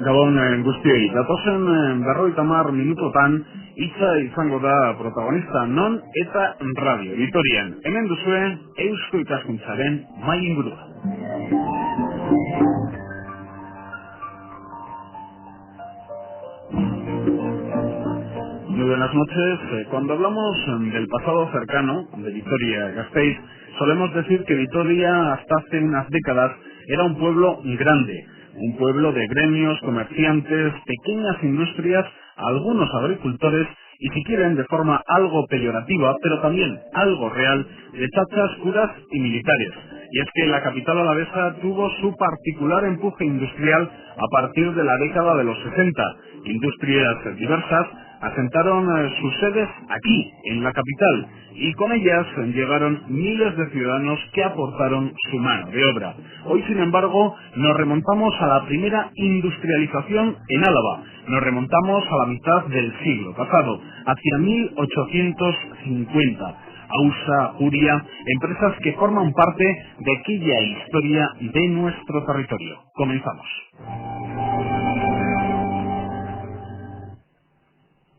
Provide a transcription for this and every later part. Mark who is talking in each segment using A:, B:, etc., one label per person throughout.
A: Gabon guztioi, datozen berrogeita hamar minutotan hitza izango da protagonista non eta radio Vitorian. Hemen duzue Eusko Ikaskuntzaren mahai ingurua. Muy buenas noches. Cuando hablamos del pasado cercano de Vitoria-Gasteiz, solemos decir que Vitoria hasta hace unas décadas era un pueblo grande, un pueblo de gremios, comerciantes, pequeñas industrias, algunos agricultores y, si quieren, de forma algo peyorativa, pero también algo real, de chachas, curas y militares. Y es que la capital alavesa tuvo su particular empuje industrial a partir de la década de los 60. Industrias diversas asentaron sus sedes aquí, en la capital, y con ellas llegaron miles de ciudadanos que aportaron su mano de obra. Hoy, sin embargo, nos remontamos a la primera industrialización en Álava. Nos remontamos a la mitad del siglo pasado, hacia 1850. Ausa, Uria, empresas que forman parte de aquella historia de nuestro territorio. Comenzamos.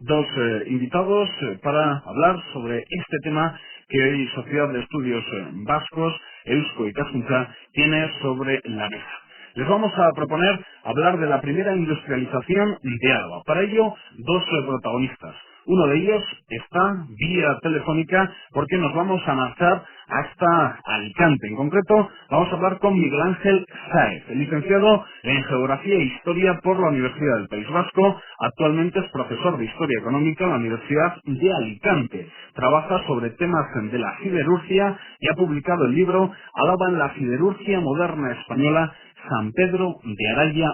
A: Dos invitados para hablar sobre este tema que hoy Sociedad de Estudios Vascos, Eusko Ikaskuntza, tiene sobre la mesa. Les vamos a proponer hablar de la primera industrialización de Álava. Para ello, dos protagonistas. Uno de ellos está vía telefónica porque nos vamos a marchar hasta Alicante. En concreto, vamos a hablar con Miguel Ángel Sáez, licenciado en Geografía e Historia por la Universidad del País Vasco. Actualmente es profesor de Historia Económica en la Universidad de Alicante. Trabaja sobre temas de la siderurgia y ha publicado el libro Álava en la siderurgia moderna española, San Pedro de Araya,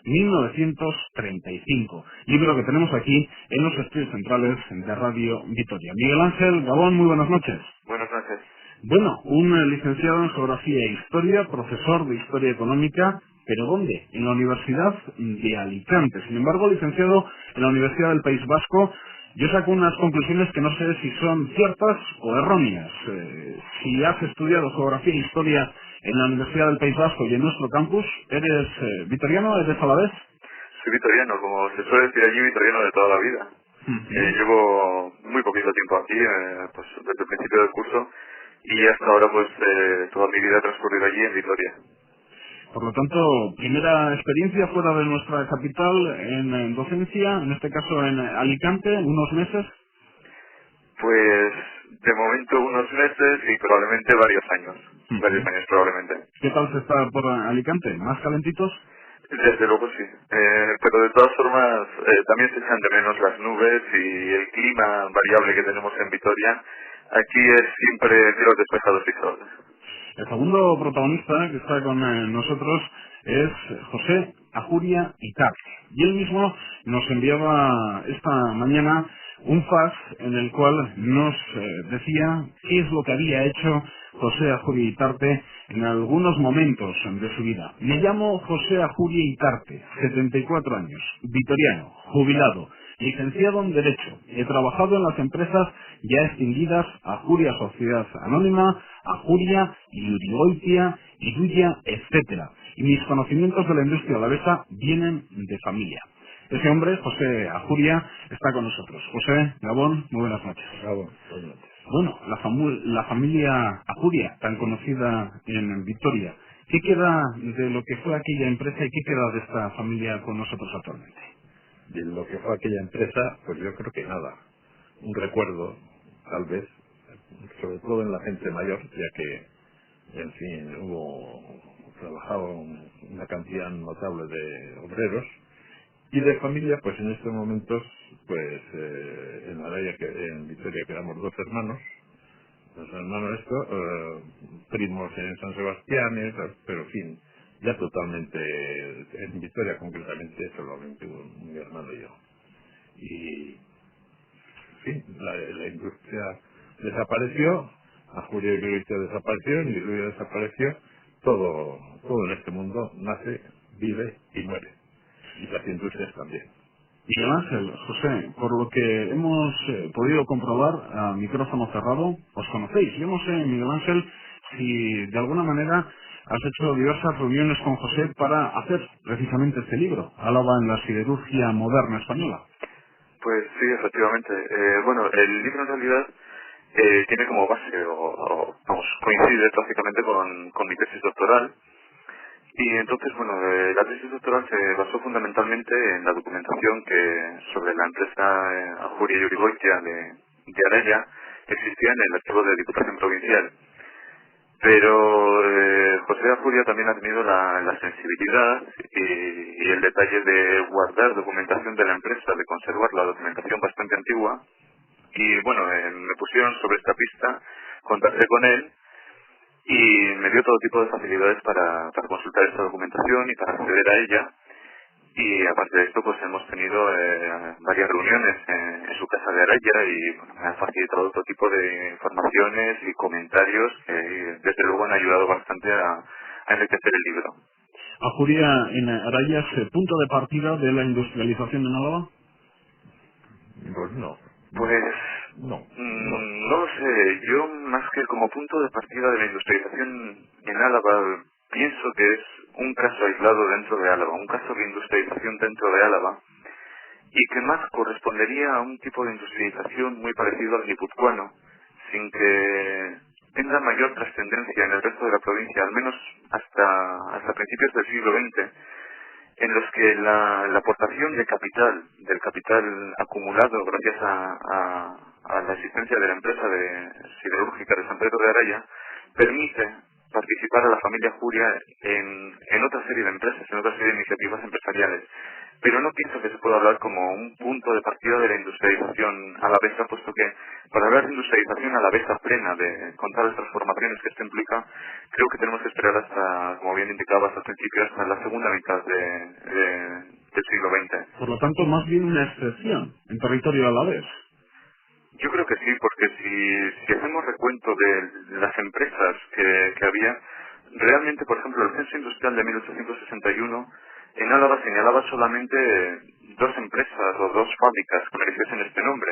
A: 1847-1935. Libro que tenemos aquí en los estudios centrales de Radio Vitoria. Miguel Ángel, Gabón, muy buenas noches.
B: Buenas noches.
A: Bueno, un licenciado en Geografía e Historia, profesor de Historia Económica, ¿pero dónde? En la Universidad de Alicante. Sin embargo, licenciado en la Universidad del País Vasco. Yo saco unas conclusiones que no sé si son ciertas o erróneas. Si has estudiado Geografía e Historia en la Universidad del País Vasco y en nuestro campus, ¿eres vitoriano? ¿Eres alavés?
B: Soy vitoriano, como se suele decir allí, vitoriano de toda la vida. Llevo muy poquito tiempo aquí, pues desde el principio del curso, y hasta ahora pues toda mi vida he transcurrido allí en Vitoria.
A: Por lo tanto, primera experiencia fuera de nuestra capital en docencia, en este caso en Alicante, unos meses.
B: Pues de momento unos meses y probablemente varios años. Varios años probablemente.
A: ¿Qué tal se está por Alicante? ¿Más calentitos?
B: Desde luego sí. Pero de todas formas también se echan de menos las nubes y el clima variable que tenemos en Vitoria. Aquí es siempre cielos despejados y sol.
A: El segundo protagonista que está con nosotros es José Ajuria Itarte. Y él mismo nos enviaba esta mañana un fax en el cual nos decía qué es lo que había hecho José Ajuria Itarte en algunos momentos de su vida. Me llamo José Ajuria Itarte, 74 años, vitoriano, jubilado, licenciado en Derecho. He trabajado en las empresas ya extinguidas Ajuria Sociedad Anónima, Ajuria, Iurigoitia, Iruya, etc. Y mis conocimientos de la industria alavesa vienen de familia. Ese hombre, José Ajuria, está con nosotros. José, Gabón, muy buenas noches.
C: Gabón, buenas noches.
A: Bueno, la familia Ajuria, tan conocida en Vitoria, ¿qué queda de lo que fue aquella empresa y qué queda de esta familia con nosotros actualmente?
C: De lo que fue aquella empresa, pues yo creo que nada. Un recuerdo, tal vez, sobre todo en la gente mayor, ya que, en fin, trabajaban una cantidad notable de obreros, y de familia, pues en estos momentos, pues en Araya, en Vitoria, quedamos dos hermanos primos en San Sebastián, pero en fin, ya totalmente en Vitoria concretamente, solamente mi hermano y yo. Y, en fin, la industria desapareció, Ajuria y Luisa desaparecieron y Luisa desapareció. Todo en este mundo nace, vive y muere. Y las industrias también.
A: Miguel Ángel, José, por lo que hemos podido comprobar a micrófono cerrado, os conocéis. Yo no sé, Miguel Ángel, si de alguna manera has hecho diversas reuniones con José para hacer precisamente este libro, Álava en la siderurgia moderna española.
B: Pues sí, efectivamente. Bueno, el libro en realidad tiene como base, vamos, coincide prácticamente con mi tesis doctoral. Y entonces, bueno, la tesis doctoral se basó fundamentalmente en la documentación que sobre la empresa Ajuria y Urigoitia de Araya existía en el archivo de Diputación Provincial. Pero José Ajuria también ha tenido la sensibilidad y el detalle de guardar documentación de la empresa, de conservar la documentación bastante antigua. Y bueno, me pusieron sobre esta pista, contacté con él y me dio todo tipo de facilidades para consultar esta documentación y para acceder a ella. Y aparte de esto, pues hemos tenido varias reuniones en su casa de Araya y bueno, me han facilitado todo tipo de informaciones y comentarios que desde luego han ayudado bastante a enriquecer el libro.
A: ¿Ajuria en Araya es punto de partida de la industrialización en Álava?
C: Pues no.
B: Pues
C: no
B: lo sé. Yo más que como punto de partida de la industrialización en Álava pienso que es un caso aislado dentro de Álava, un caso de industrialización dentro de Álava y que más correspondería a un tipo de industrialización muy parecido al guipuzcoano, sin que tenga mayor trascendencia en el resto de la provincia, al menos hasta principios del siglo XX, en los que la aportación de capital, del capital acumulado gracias a la existencia de la empresa siderúrgica de San Pedro de Araya, permite participar a la familia Ajuria en otra serie de empresas, en otra serie de iniciativas empresariales. Pero no pienso que se pueda hablar como un punto de partida de la industrialización alavesa, puesto que para hablar de industrialización alavesa plena, con todas las transformaciones que esto implica, creo que tenemos que esperar hasta, como bien indicabas al principio, hasta la segunda mitad del siglo XX.
A: Por lo tanto, más bien una excepción en territorio alavés.
B: Yo creo que sí, porque si hacemos recuento de las empresas que había, realmente, por ejemplo, el censo industrial de 1861 en Álava señalaba solamente dos empresas o dos fábricas que mereciesen este nombre.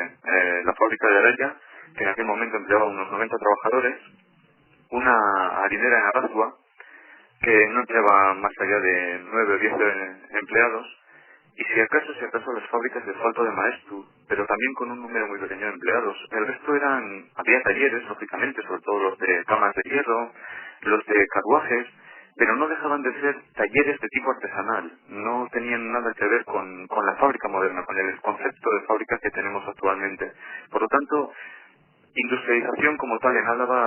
B: La fábrica de Araya, que en aquel momento empleaba unos 90 trabajadores, una harinera en Arrazua, que no empleaba más allá de 9 o 10 empleados, y si acaso las fábricas de asfalto de Maestu, pero también con un número muy pequeño de empleados. El resto había talleres, lógicamente, sobre todo los de camas de hierro, los de carruajes, pero no dejaban de ser talleres de tipo artesanal, no tenían nada que ver con la fábrica moderna, con el concepto de fábrica que tenemos actualmente. Por lo tanto, industrialización como tal en Álava,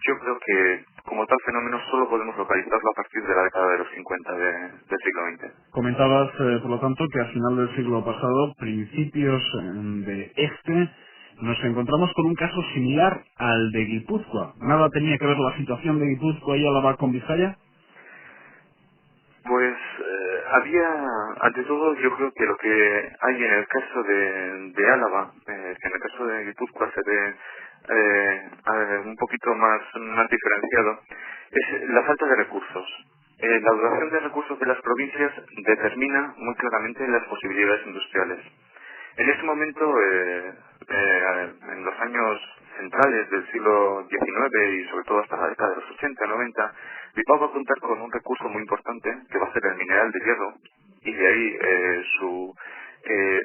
B: yo creo que como tal fenómeno solo podemos localizarlo a partir de la década de los 50 del siglo XX.
A: Comentabas, por lo tanto, que a final del siglo pasado, principios de nos encontramos con un caso similar al de Guipúzcoa. ¿Nada tenía que ver la situación de Guipúzcoa y Álava con Vizcaya?
B: Pues ante todo, yo creo que lo que hay en el caso de Álava, que en el caso de Guipúzcoa se ve un poquito más diferenciado, es la falta de recursos. La duración de recursos de las provincias determina muy claramente las posibilidades industriales. En este momento, en los años centrales del siglo XIX y sobre todo hasta la década de los 80, 90, Bilbao va a contar con un recurso muy importante que va a ser el mineral de hierro y de ahí su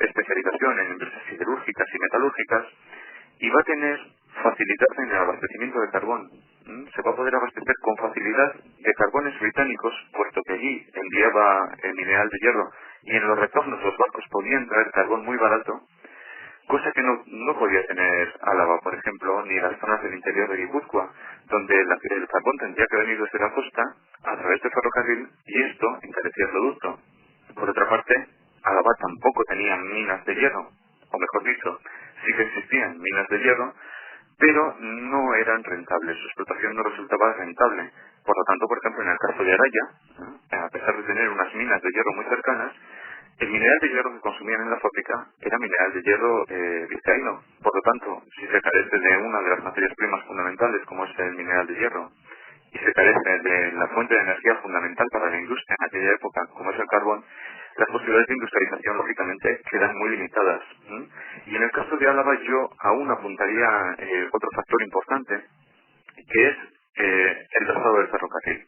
B: especialización en empresas siderúrgicas y metalúrgicas, y va a tener facilidad en el abastecimiento de carbón. Se va a poder abastecer con facilidad de carbones británicos, puesto que allí enviaba el mineral de hierro y en los retornos los barcos podían traer carbón muy barato, cosa que no podía tener Álava, por ejemplo, ni las zonas del interior de Guipúzcoa, donde el carbón tendría que venir desde la costa a través de ferrocarril y esto encarecía el producto. Por otra parte, Álava tampoco tenía minas de hierro, o mejor dicho, sí que existían minas de hierro, pero no eran rentables, su explotación no resultaba rentable. Por lo tanto, por ejemplo, en el caso de Araya, a pesar de tener unas minas de hierro muy cercanas, El mineral de hierro que consumían en la fábrica era mineral de hierro vizcaíno. Por lo tanto, si se carece de una de las materias primas fundamentales, como es el mineral de hierro, y se carece de la fuente de energía fundamental para la industria en aquella época, como es el carbón, las posibilidades de industrialización, lógicamente, quedan muy limitadas. Y en el caso de Álava, yo aún apuntaría otro factor importante, que es el trazado del ferrocarril.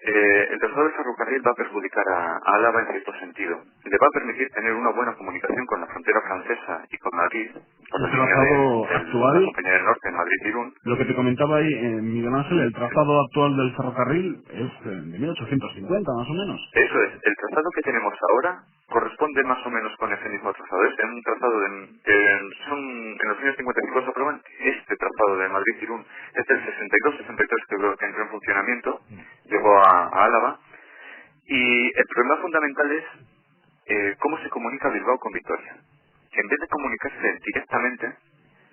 B: El trazado del ferrocarril va a perjudicar a Álava en cierto sentido. Le va a permitir tener una buena comunicación con la frontera francesa y con Madrid, con la
A: El
B: línea
A: trazado
B: de
A: actual,
B: la Compañía del Norte, Madrid-Irún.
A: lo que te comentaba ahí, Miguel Ángel, el trazado actual del ferrocarril es de 1850 más o menos.
B: Eso es, el trazado que tenemos ahora corresponde más o menos con ese mismo trazado. Es un trazado en los años 55 se aprueban este trazado de Madrid-Irún. Es del 62-63 que creo que entró en funcionamiento, llegó a Álava. Y el problema fundamental es cómo se comunica Bilbao con Vitoria. En vez de comunicarse directamente,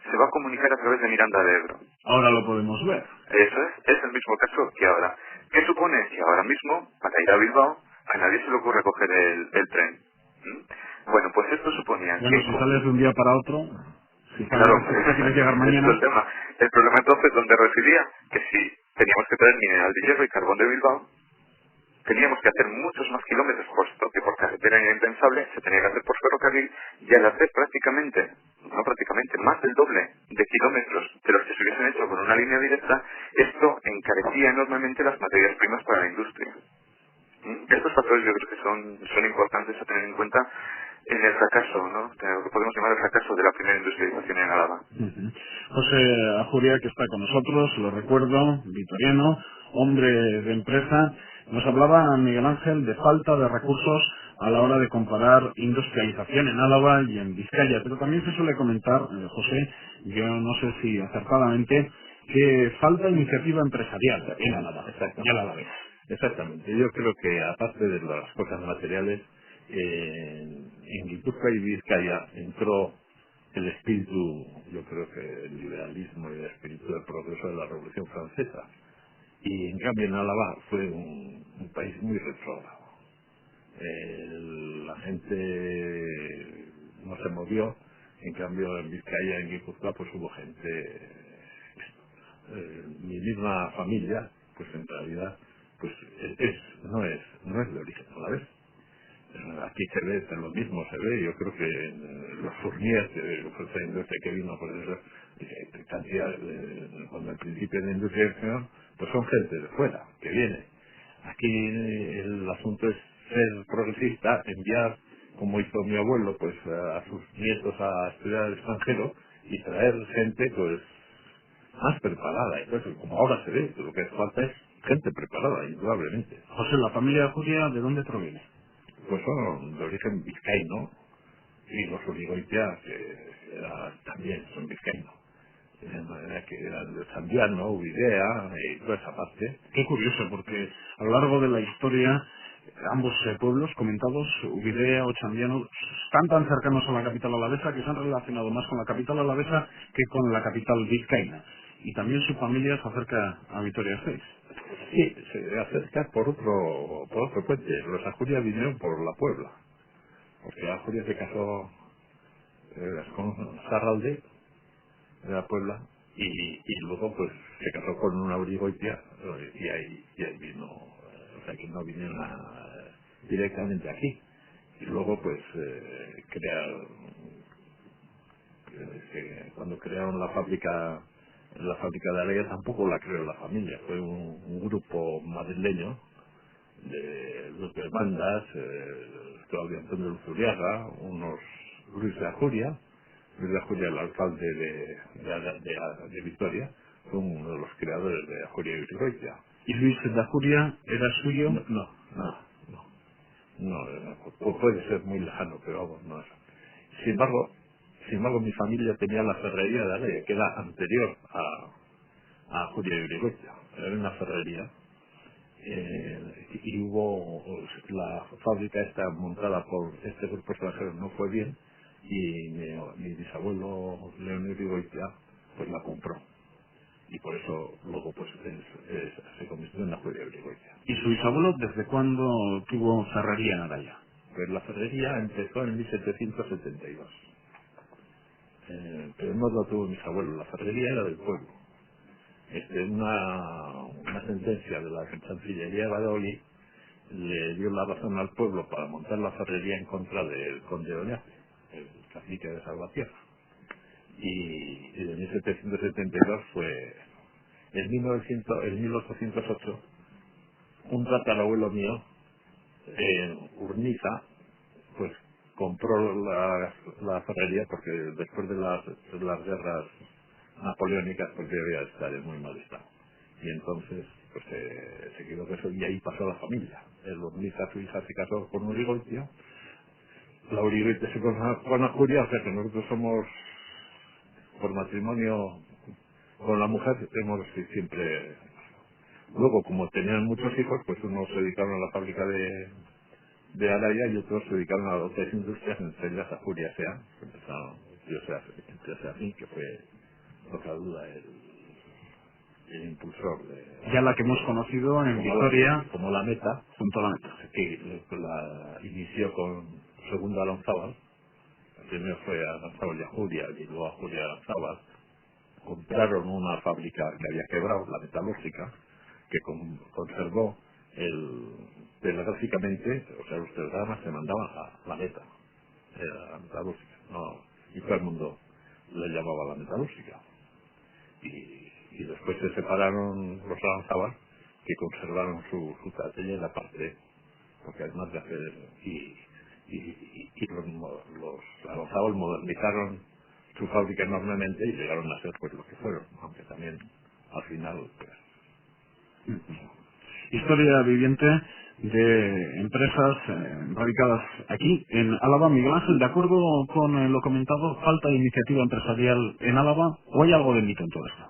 B: se va a comunicar a través de Miranda de Ebro.
A: Ahora lo podemos ver.
B: Eso es el mismo caso que ahora. ¿Qué supone? Que ahora mismo, para ir a Bilbao, a nadie se le ocurre coger el tren. Bueno, pues esto suponía
A: Bueno,
B: que...
A: si sales de un día para otro, si
B: Claro,
A: quieres llegar
B: ese
A: mañana...
B: es el tema. El problema entonces, ¿dónde residía? Que si teníamos que traer mineral de hierro y carbón de Bilbao, teníamos que hacer muchos más kilómetros, puesto que por carretera era impensable, se tenía que hacer por ferrocarril, y al hacer más del doble de kilómetros de los que se hubiesen hecho con una línea directa, esto encarecía enormemente las materias primas para la industria. Estos factores yo creo que son importantes a tener en cuenta en el fracaso, ¿no? De lo que podemos llamar el fracaso de la primera industrialización en Álava.
A: José Ajuria, que está con nosotros, lo recuerdo, vitoriano, hombre de empresa, nos hablaba Miguel Ángel de falta de recursos a la hora de comparar industrialización en Álava y en Vizcaya, pero también se suele comentar, José, yo no sé si acertadamente, que falta iniciativa empresarial en Álava. Ya la vez.
C: Exactamente. Yo creo que aparte de las cosas materiales, en Guipúzcoa y Vizcaya entró el espíritu, yo creo que el liberalismo y el espíritu del progreso de la Revolución Francesa. Y en cambio en Álava fue un país muy retrógrado. La gente no se movió, en cambio en Vizcaya y en Guipúzcoa pues hubo gente, mi misma familia, pues en realidad pues no es de origen alavés. Aquí se ve, es lo mismo se ve, yo creo que los Fournier, esa industria que vino, pues eso, cantidad, cuando al principio de la industria, pues son gente de fuera, que viene. Aquí el asunto es ser progresista, enviar, como hizo mi abuelo, pues a sus nietos a estudiar al extranjero y traer gente, pues, más preparada. Entonces, como ahora se ve, lo que hace falta es gente preparada, indudablemente.
A: José, ¿la familia Ajuria de dónde proviene?
C: Pues son de origen vizcaíno, y los Urigoitia, que también son vizcaínos. De manera que eran de Sandiano, Uvidea y toda esa parte.
A: Qué curioso, porque a lo largo de la historia, ambos pueblos comentados, Uvidea o Chandiano, están tan cercanos a la capital alavesa que se han relacionado más con la capital alavesa que con la capital vizcaína. Y también su familia se acerca a Vitoria-Gasteiz.
C: Sí, se acerca por otro puente. Los Ajuria vinieron por la Puebla, porque Ajuria se casó con Sarralde de la Puebla y luego pues se casó con una Urigoitia y ahí vino, o sea que no vinieron directamente aquí. Y luego pues cuando crearon la fábrica de Aleya tampoco la creó la familia, fue un grupo madrileño de los de bandas, Claudio Antonio Luzuriaga, unos Luis de Ajuria, el alcalde de Vitoria, fue uno de los creadores de Ajuria y Urigoitia.
A: ¿Y Luis de Ajuria era suyo?
C: No, puede ser muy lejano, pero vamos, no es. Sin embargo, mi familia tenía la ferrería de Aleya, que era anterior a Ajuria y Urigoitia. Era una ferrería. Y hubo la fábrica esta montada por este grupo extranjero no fue bien y mi bisabuelo León Urigoitia pues la compró y por eso luego pues se convirtió en la Ajuria y Urigoitia.
A: ¿Y su bisabuelo desde cuándo tuvo ferrería en Araya?
C: Pues la ferrería empezó en 1772. Pero no lo tuvo mis abuelos, la ferrería era del pueblo. Una sentencia de la Chancillería de Valladolid le dio la razón al pueblo para montar la ferrería en contra del conde de Oñate, el cacique de Salvatierra. Y en 1772 fue, en 1808, un tatarabuelo mío, en Urniza, pues compró la ferrería porque después de las guerras napoleónicas pues debía estar en muy mal estado. Y entonces pues se quedó con eso y ahí pasó la familia. El Urniza, su hija, se casó con Urigoitio, la Urigoitio se casó con la Juria, o sea que nosotros somos, por matrimonio con la mujer, hemos siempre... Luego, como tenían muchos hijos, pues unos se dedicaron a la fábrica de Araya y otros se dedicaron a otras industrias, entre ellas a Juria Sea, que empezaron, yo así, que fue, otra duda, el impulsor de...
A: Ya la que hemos conocido en Vitoria,
C: como la Meta,
A: junto a la Meta.
C: que la inició con Segundo Alanzábal. Primero fue a Alanzábal y a Julia, y luego a Julia Alanzábal. Compraron una fábrica que había quebrado, la metalúrgica, que conservó telegráficamente, o sea, los telegramas se mandaban a la Meta, la metalúrgica, no, y todo el mundo le llamaba la metalúrgica. Y después se separaron los Alanzábal, que conservaron su taller en la parte, porque además de hacer, y los Alanzábal modernizaron su fábrica enormemente y llegaron a ser pues lo que fueron, aunque también al final pues,
A: Historia viviente de empresas radicadas aquí en Álava. Miguel Ángel, de acuerdo con lo comentado, falta de iniciativa empresarial en Álava, ¿o hay algo de mito en todo esto?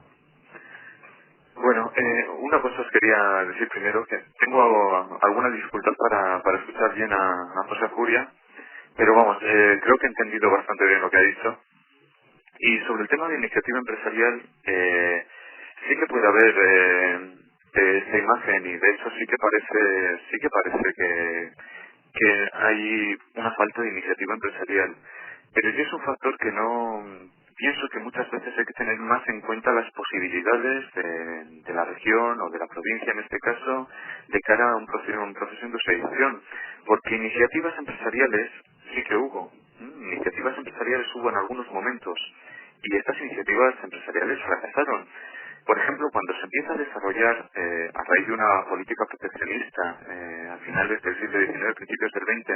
B: Bueno, una cosa os quería decir primero, que tengo algunas dificultad para escuchar bien a José Juria, pero vamos, creo que he entendido bastante bien lo que ha dicho. Y sobre el tema de iniciativa empresarial, sí que puede haber esta imagen, y de hecho sí que parece que hay una falta de iniciativa empresarial. Pero yo es un factor que no pienso que muchas veces hay que tener más en cuenta las posibilidades de la región o de la provincia en este caso de cara a un proceso de industrialización, porque iniciativas empresariales sí que hubo. Iniciativas empresariales hubo en algunos momentos y estas iniciativas empresariales fracasaron. Por ejemplo, cuando se empieza a desarrollar, a raíz de una política proteccionista, a finales del siglo XIX, principios del XX,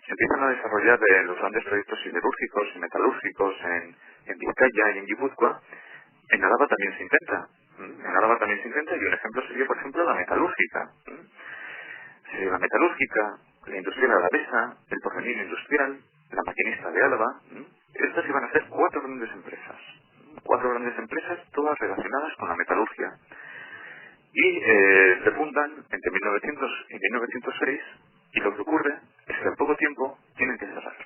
B: se empiezan a desarrollar los grandes proyectos siderúrgicos y metalúrgicos en Vizcaya y en Guipúzcoa. En Álava también se intenta. En Álava también se intenta, y un ejemplo sería, por ejemplo, la metalúrgica. La metalúrgica, la industrial alavesa, el porvenir industrial, la maquinista de Álava, estas iban a ser cuatro grandes empresas, todas relacionadas con la metalurgia. Y se fundan entre 1900 y 1906, y lo que ocurre es que al poco tiempo tienen que cerrar.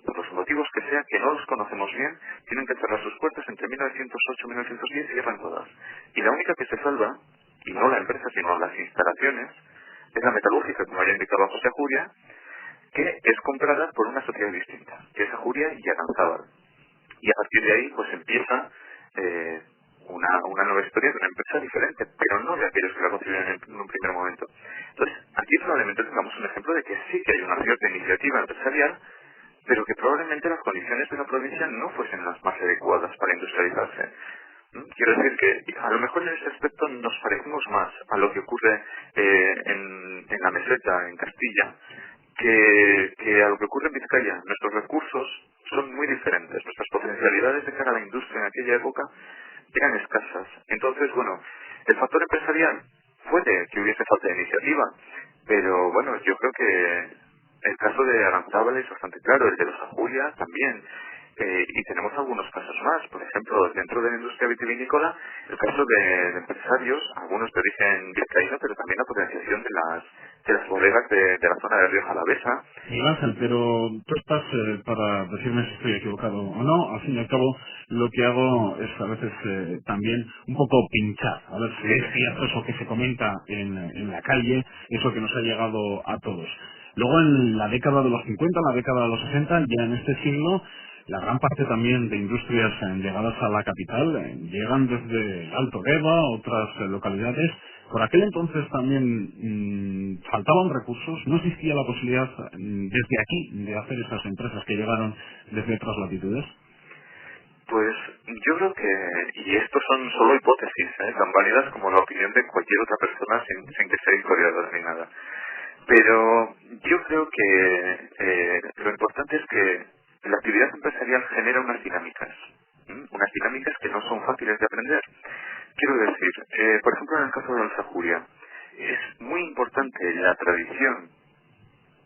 B: Por los motivos que sea, que no los conocemos bien, tienen que cerrar sus puertas entre 1908 y 1910 y cierran todas. Y la única que se salva, y no la empresa sino las instalaciones, es la metalúrgica, como ya indicaba José Juria, que es comprada por una sociedad distinta, que es Ajuria y Aranzábal. Y a partir de ahí pues empieza una nueva historia de una empresa diferente, pero no de aquellos que la concibieron en un primer momento. Entonces, aquí probablemente tengamos un ejemplo de que sí que hay una cierta iniciativa empresarial, pero que probablemente las condiciones de la provincia no fuesen las más adecuadas para industrializarse. Quiero decir que a lo mejor en ese aspecto nos parecemos más a lo que ocurre en la meseta, en Castilla, que a lo que ocurre en Vizcaya. Nuestros recursos son muy diferentes, nuestras potencialidades de cara a la industria en aquella época eran escasas. Entonces, bueno, el factor empresarial puede que hubiese falta de iniciativa, pero bueno, yo creo que el caso de Aranzábal es bastante claro, el de los Ajuria también. Y tenemos algunos casos más, por ejemplo, dentro de la industria vitivinícola, el caso de empresarios, algunos de origen vizcaíno, pero también la potenciación de las bodegas de la zona de Rioja Alavesa.
A: Miguel Ángel, pero tú estás para decirme si estoy equivocado o no. Al fin y al cabo, lo que hago es a veces también un poco pinchar, a ver si es cierto eso que se comenta en la calle, eso que nos ha llegado a todos. Luego en la década de los 50, la década de los 60, ya en este siglo, la gran parte también de industrias llegadas a la capital llegan desde el Alto Deva, otras localidades. Por aquel entonces también faltaban recursos, no existía la posibilidad desde aquí de hacer esas empresas que llegaron desde otras latitudes.
B: Pues yo creo que, y estos son solo hipótesis, tan válidas como la opinión de cualquier otra persona sin que sea historiador ni nada. Pero yo creo que lo importante es que la actividad empresarial genera unas dinámicas que no son fáciles de aprender. Quiero decir, por ejemplo, en el caso de Alsajuria, es muy importante la tradición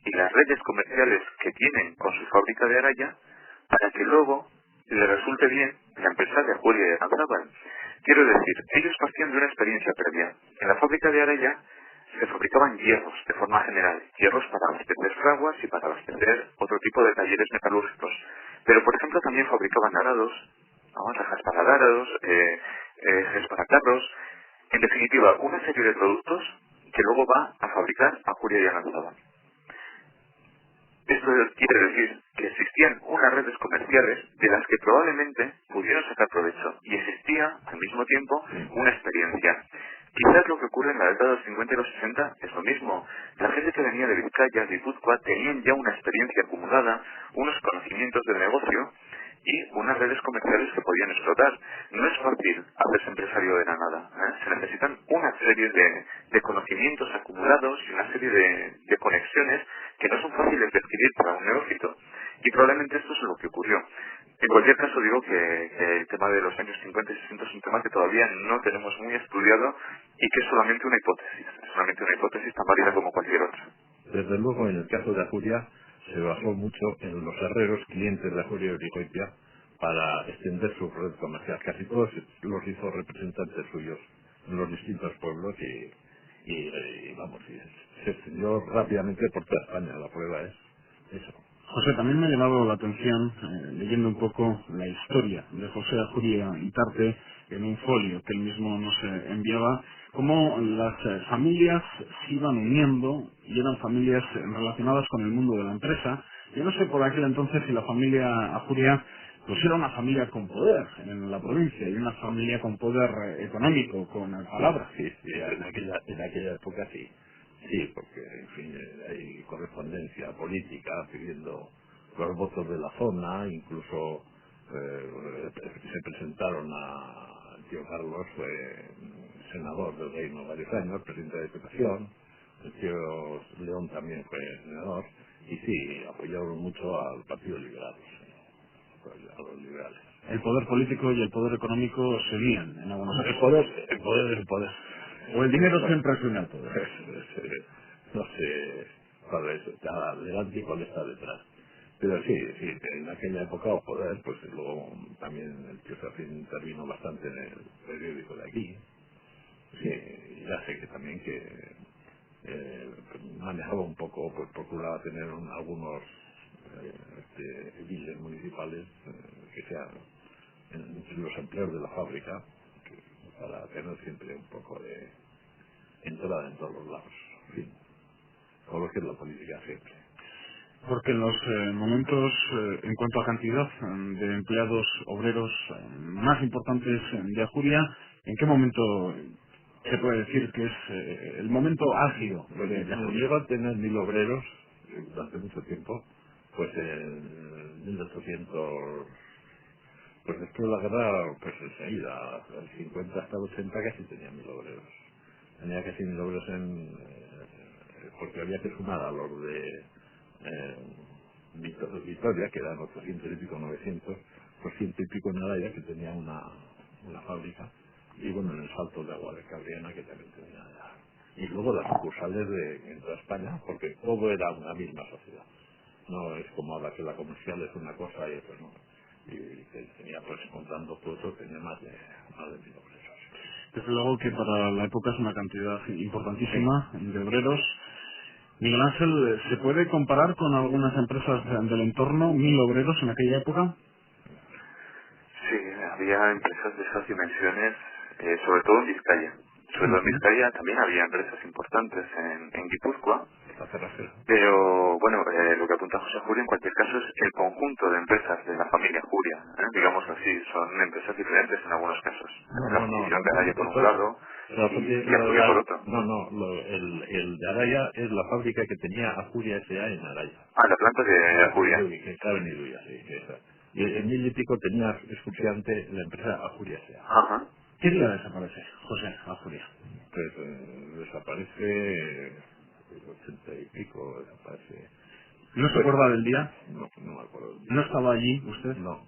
B: y las redes comerciales que tienen con su fábrica de Araya para que luego le resulte bien la empresa de Ajuria y de Aranzábal. Quiero decir, ellos partían de una experiencia previa. En la fábrica de Araya se fabricaban hierros, de forma general, hierros para abastecer fraguas y para abastecer otro tipo de talleres metalúrgicos. Pero, por ejemplo, también fabricaban arados, rejas para arados, ejes para carros, en definitiva, una serie de productos que luego va a fabricar Ajuria y Aranzábal. Esto quiere decir que existían unas redes comerciales de las que probablemente pudieron sacar provecho y existía al mismo tiempo una experiencia. Quizás lo que ocurre en la década de los 50 y los 60 es lo mismo. La gente que venía de Vizcaya, de Guipúzcoa, tenían ya una experiencia acumulada, unos conocimientos del negocio y unas redes comerciales que podían explotar. No es fácil hacerse empresario de la nada. Se necesitan una serie de conocimientos acumulados y una serie de conexiones que no son fáciles de adquirir para un neófito. Y probablemente esto es lo que ocurrió. En cualquier caso digo que el tema de los años 50 y 60 es un tema que todavía no tenemos muy estudiado y que es solamente una hipótesis tan válida como cualquier otra.
C: Desde luego, en el caso de Ajuria, se basó mucho en los herreros clientes de Ajuria y Origoitia para extender su red comercial. Casi todos los hizo representantes suyos en los distintos pueblos y se extendió rápidamente por toda España. La prueba es eso.
A: José, también me ha llamado la atención, leyendo un poco la historia de José Ajuria Itarte en un folio que él mismo nos enviaba, cómo las familias se iban uniendo y eran familias relacionadas con el mundo de la empresa. Yo no sé por aquel entonces si la familia Ajuria pues era una familia con poder en la provincia y una familia con poder económico, con palabras.
C: Sí, en aquella época sí. Sí, porque, en fin, hay correspondencia política pidiendo los votos de la zona, incluso se presentaron al tío Carlos, fue senador del Reino varios años, presidente de la Diputación, el tío León también fue senador, y sí, apoyaron mucho al Partido Liberal, a los liberales.
A: El poder político y el poder económico se unían en algunos casos.
C: El poder es el poder.
A: O el dinero siempre se une al poder.
C: No sé cuál está delante y cuál está detrás. Pero sí, en aquella época o poder, pues luego también el tío Serafín intervino bastante en el periódico de aquí. Sí, ya sé que también manejaba un poco, pues procuraba tener algunos ediles municipales que sean entre los empleos de la fábrica, para tener siempre un poco de entrada en todos los lados. En fin, todo lo que es la política siempre.
A: Porque en los momentos, en cuanto a cantidad de empleados obreros más importantes de Ajuria, ¿en qué momento se puede decir que es el momento álgido de Ajuria?
C: Llegó a tener 1.000 obreros durante mucho tiempo, pues en 1800, pues después de la guerra, pues enseguida, del 50 hasta el 80 casi tenía 1.000 obreros. Tenía casi 1.000 obreros porque había que sumar a los de Vitoria, que eran 800 y pico, 900, pues 100 y pico en Araya, que tenía una fábrica, y bueno, en el Salto de Agua de Cabriana, que también tenía ya. Y luego las sucursales en toda España, porque todo era una misma sociedad. No es como ahora que la comercial es una cosa y otra no. Y tenía, pues, contando todo eso, tenía más de 1.000 obreros.
A: Desde luego que para la época es una cantidad importantísima de obreros. Miguel Ángel, ¿se puede comparar con algunas empresas del entorno, 1.000 obreros en aquella época?
B: Sí, había empresas de esas dimensiones, sobre todo en Vizcaya. Sobre todo en Vizcaya también había empresas importantes en Guipúzcoa,
C: la cerrajera.
B: Pero, bueno, lo que apunta José Juria en cualquier caso es el conjunto de empresas de la familia Juria, digámoslo así, son empresas diferentes en algunos casos. La fundición de Araya por un lado y Ajuria por otro.
C: El de Araya es la fábrica que tenía Ajuria S.A. en Araya.
B: Ah, la planta de Ajuria.
C: Que estaba en Iruya, sí, esa. Y en 1000 y pico tenía exclusivamente la empresa Ajuria S.A.
B: Ajá.
A: ¿Qué día desaparece, José Ajuria?
C: Pues desaparece 80 y pico, desaparece.
A: ¿No se acuerda del día?
C: No, no me acuerdo del día.
A: ¿No estaba allí usted?
C: No.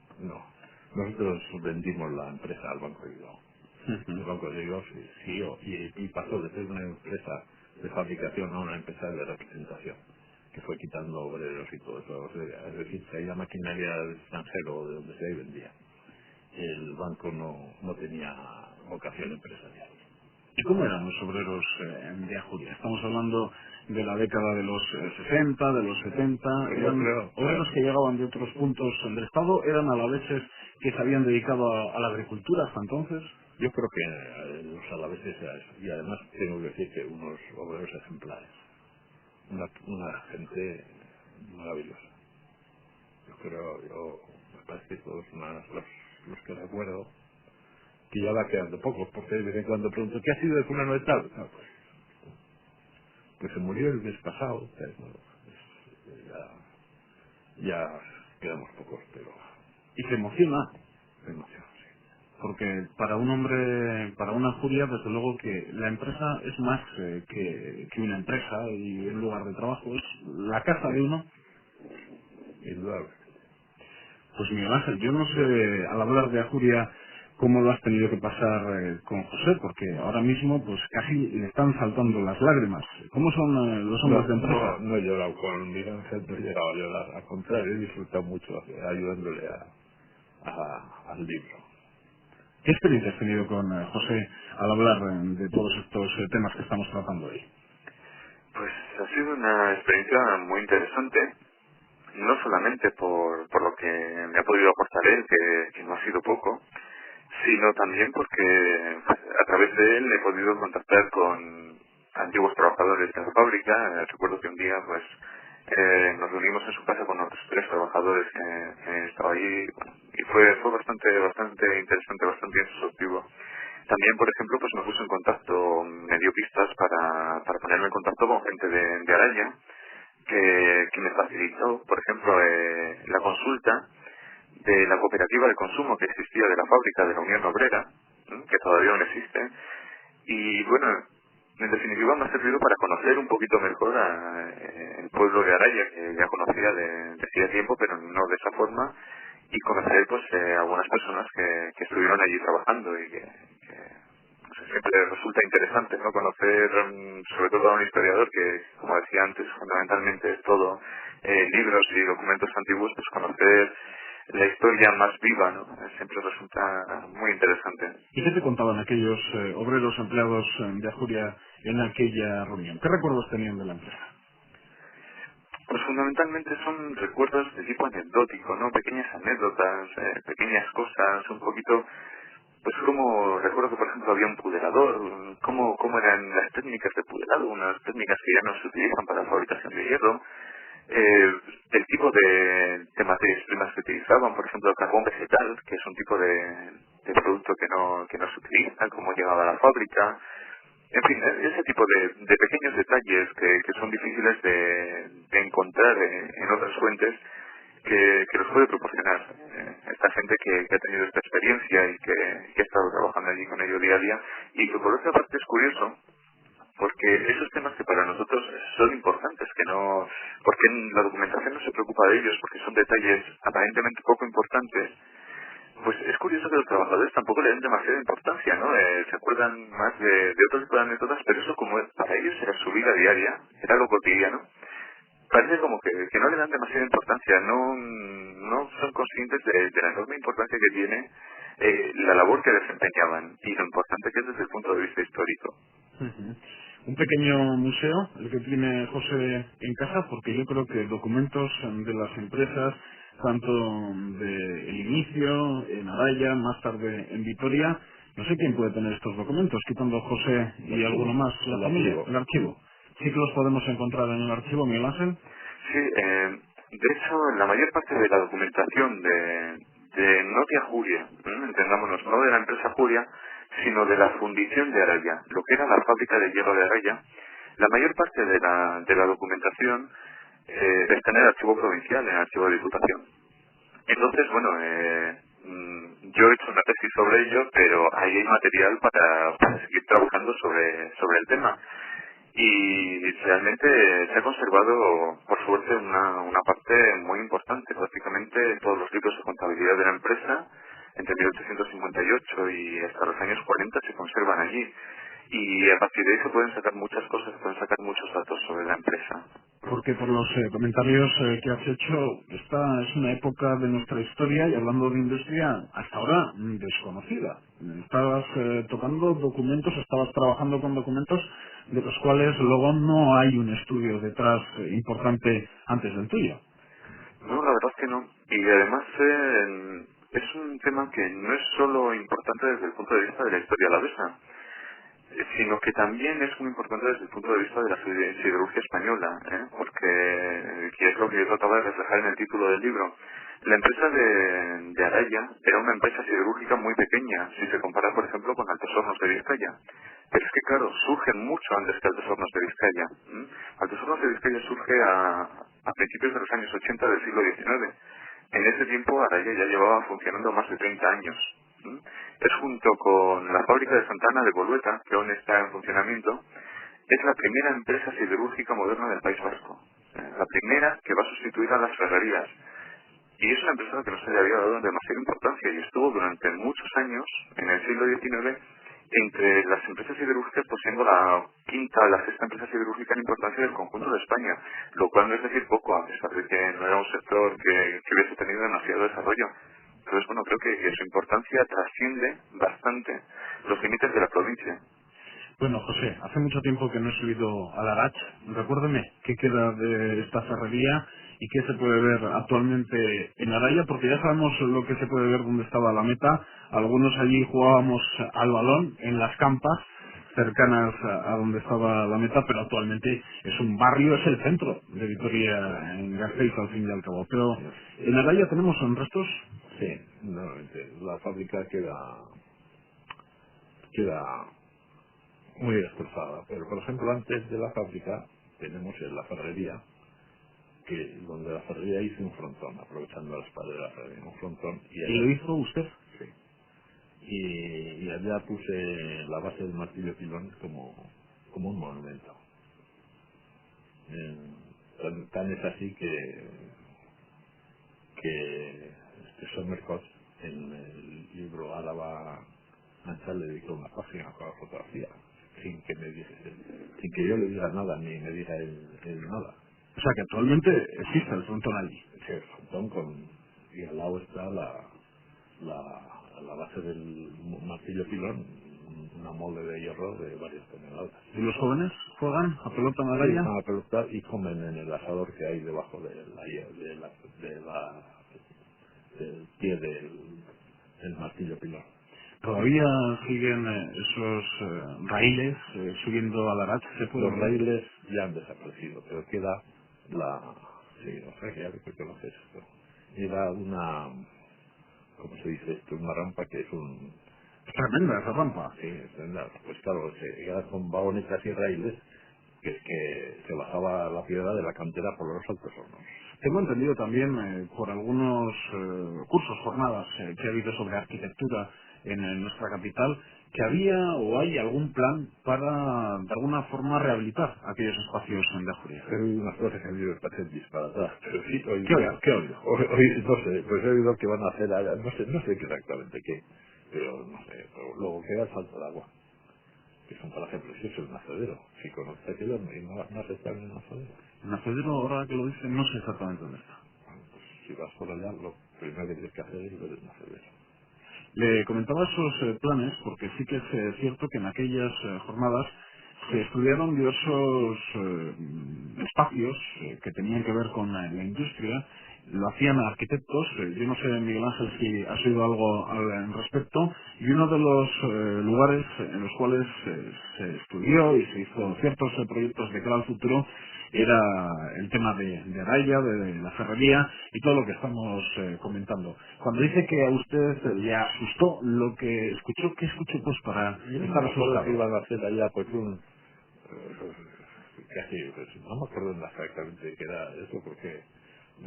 C: Nosotros vendimos la empresa al Banco de Bilbao. El Banco de Bilbao siguió y pasó de ser una empresa de fabricación a una empresa de representación, que fue quitando obreros y todo eso. O sea, es decir, traía maquinaria del extranjero, de donde sea, y vendía. El banco no tenía vocación empresarial.
A: ¿Y cómo eran los obreros de Ajuria? Estamos hablando de la década de los 60, de los 70. ¿Eran obreros que llegaban de otros puntos del Estado? ¿Eran alaveses que se habían dedicado a la agricultura hasta entonces?
C: Yo creo que los alaveses era eso. Y además tengo que decir que unos obreros ejemplares. Una gente maravillosa. Me parece que todos los que recuerdo, que ya va quedando pocos, porque de vez en cuando pregunto, ¿qué ha sido de fulano de tal? No, pues se murió el mes pasado, ¿sabes? No, ya quedamos pocos, pero...
A: Y se emociona.
C: Me emociona, sí.
A: Porque para un hombre, para una Ajuria, desde luego que la empresa es más que una empresa y un lugar de trabajo, es la casa de uno.
C: Indudable.
A: Pues Miguel Ángel, yo no sé, al hablar de Ajuria, cómo lo has tenido que pasar con José, porque ahora mismo pues casi le están saltando las lágrimas. ¿Cómo son los hombres de empresa?
C: No he llorado con Miguel Ángel, no he llegado a llorar, al contrario, he disfrutado mucho ayudándole al libro.
A: ¿Qué experiencia has tenido con José al hablar de todos estos temas que estamos tratando hoy?
B: Pues ha sido una experiencia muy interesante, no solamente por lo que me ha podido aportar él, que no ha sido poco, sino también porque a través de él he podido contactar con antiguos trabajadores de la fábrica. Recuerdo que un día pues nos reunimos en su casa con otros 3 trabajadores que estaban allí, y fue bastante interesante, bastante instructivo. También, por ejemplo, pues me puse en contacto, me dio pistas para ponerme en contacto con gente de Araya, que me facilitó, por ejemplo, la consulta de la cooperativa de consumo que existía de la fábrica de la Unión Obrera, que todavía aún existe, y bueno, en definitiva me ha servido para conocer un poquito mejor el pueblo de Araya, que ya conocía de hacía tiempo, pero no de esa forma, y conocer pues algunas personas que estuvieron allí trabajando y que no sé, siempre resulta interesante, ¿no? Conocer, sobre todo a un historiador que, como decía antes, fundamentalmente es todo libros y documentos antiguos, pues conocer la historia más viva, ¿no? Siempre resulta muy interesante.
A: ¿Y qué te contaban aquellos obreros empleados de Ajuria en aquella reunión? ¿Qué recuerdos tenían de la empresa?
B: Pues fundamentalmente son recuerdos de tipo anecdótico, ¿no? Pequeñas anécdotas, pequeñas cosas, un poquito, pues como recuerdo que por ejemplo había un pudelador, cómo eran las técnicas de pudelado, unas técnicas que ya no se utilizan para la fabricación de hierro, el tipo de materias primas que utilizaban, por ejemplo el carbón vegetal, que es un tipo de producto que no se utiliza, cómo llegaba a la fábrica. En fin, ese tipo de pequeños detalles que son difíciles de encontrar en otras fuentes, que los puede proporcionar esta gente que ha tenido esta experiencia y que ha estado trabajando allí con ello día a día, y que por otra parte es curioso porque esos temas que para nosotros son importantes, porque en la documentación no se preocupa de ellos, porque son detalles aparentemente poco importantes, pues es curioso que los trabajadores tampoco le den demasiada importancia, ¿no? Se acuerdan más de otro tipo de anécdotas, pero eso como para ellos era su vida diaria, era lo cotidiano. Parece como que no le dan demasiada importancia, no son conscientes de la enorme importancia que tiene la labor que desempeñaban y lo importante que es desde el punto de vista histórico.
A: Un pequeño museo, el que tiene José en casa, porque yo creo que documentos de las empresas, tanto del inicio, en Araya, más tarde en Vitoria, no sé quién puede tener estos documentos, quitando José y alguno más, la familia, el archivo. Sí que los podemos encontrar en el archivo, Miguel Ángel.
B: Sí, de hecho, la mayor parte de la documentación de Notia Juria, entendámonos, no de la empresa Juria, sino de la fundición de Araya, lo que era la fábrica de hierro de Araya, la mayor parte de la documentación está en el archivo provincial, en el archivo de Diputación. Entonces, bueno, yo he hecho una tesis sobre ello, pero ahí hay material para seguir trabajando sobre el tema. Y realmente se ha conservado, por suerte, una parte muy importante. Prácticamente todos los libros de contabilidad de la empresa, entre 1858 y hasta los años 40, se conservan allí. Y a partir de ahí se pueden sacar muchas cosas, se pueden sacar muchos datos sobre la empresa.
A: Porque por los comentarios que has hecho, esta es una época de nuestra historia, y hablando de industria, hasta ahora desconocida. Estabas tocando documentos, estabas trabajando con documentos de los cuales luego no hay un estudio detrás importante antes del tuyo.
B: No, la verdad es que no. Y además es un tema que no es solo importante desde el punto de vista de la historia alavesa, sino que también es muy importante desde el punto de vista de la siderurgia española, porque, que es lo que yo trataba de reflejar en el título del libro. La empresa de Araya era una empresa siderúrgica muy pequeña, si se compara, por ejemplo, con Altos Hornos de Vizcaya. Pero es que, claro, surgen mucho antes que Altos Hornos de Vizcaya. Altos Hornos de Vizcaya surge a principios de los años 80 del siglo XIX. En ese tiempo Araya ya llevaba funcionando más de 30 años. Es, junto con la fábrica de Santana de Bolueta, que aún está en funcionamiento, es la primera empresa siderúrgica moderna del País Vasco. La primera que va a sustituir a las ferrerías. Y es una empresa que no se le había dado demasiada importancia y estuvo durante muchos años, en el siglo XIX, entre las empresas siderúrgicas, pues siendo la quinta o la sexta empresa siderúrgica en importancia del conjunto de España, lo cual no es decir poco, a pesar de que no era un sector que hubiese tenido demasiado desarrollo. Entonces, bueno, creo que su importancia trasciende bastante los límites de la provincia.
A: Bueno, José, hace mucho tiempo que no he subido a Larach. Recuérdeme qué queda de esta ferrería y qué se puede ver actualmente en Araya, porque ya sabemos lo que se puede ver donde estaba la meta. Algunos allí jugábamos al balón en las campas cercanas a donde estaba la meta, pero actualmente es un barrio, es el centro de Vitoria, en Gasteiz, al fin y al cabo. Pero en Araya tenemos restos.
C: Sí, normalmente la fábrica queda muy destrozada, pero por ejemplo antes de la fábrica tenemos en la ferrería, donde la ferrería hizo un frontón, aprovechando las paredes de la ferrería, un frontón.
A: ¿Y lo hizo usted?
C: Sí. Y allá puse la base del martillo pilón como un monumento. Tan es así que Sommercott, en el libro Álava Mancha, le dedicó una página para la fotografía, sin que yo le diga nada, ni me diga él nada.
A: O sea que actualmente existe el frontón allí.
C: Sí, el frontón y al lado está la base del martillo pilón, una molde de hierro de varias toneladas.
A: ¿Y los jóvenes juegan a pelota en
C: Sí,
A: Araya?
C: van a pelotar y comen en el asador que hay debajo del pie del martillo pilón.
A: ¿Todavía siguen esos raíles subiendo a Larach?
C: Los raíles ya han desaparecido, pero queda sí, o sea que ya que conoces esto. Era ¿cómo se dice esto? Una rampa que es
A: Es tremenda esa rampa.
C: Sí, es tremenda. Pues claro, se queda con vagonetas y raíles, que se bajaba la piedra de la cantera por los Altos Hornos.
A: Tengo entendido también por algunos cursos, jornadas que ha habido sobre arquitectura en nuestra capital, que había o hay algún plan para, de alguna forma, rehabilitar aquellos espacios en la Juria.
C: He oído unas cosas que han ido parecer disparatadas, pero sí,
A: ¿Qué he oído?
C: No sé, pues he oído que van a hacer, no sé exactamente qué, pero no sé, pero luego queda el salto de agua, que son, por ejemplo, si es el nacedero, si conoces aquello, no has estado en el nacedero.
A: El nacedero, ahora que lo dicen, no sé exactamente dónde está.
C: Bueno, pues si vas por allá, lo primero que tienes que hacer es ver el nacedero.
A: Le comentaba esos planes porque sí que es cierto que en aquellas jornadas se estudiaron diversos espacios que tenían que ver con la industria lo hacían arquitectos. Yo no sé, Miguel Ángel, si has oído algo al respecto, y uno de los lugares en los cuales se estudió y se hizo ciertos proyectos de cara al futuro era el tema de Araya, de la ferrería y todo lo que estamos comentando. Cuando dice que a usted le asustó lo que escuchó, ¿qué escuchó pues para estar asustado?
C: Que iban a hacer allá pues casi, pues, no me acuerdo exactamente qué era eso porque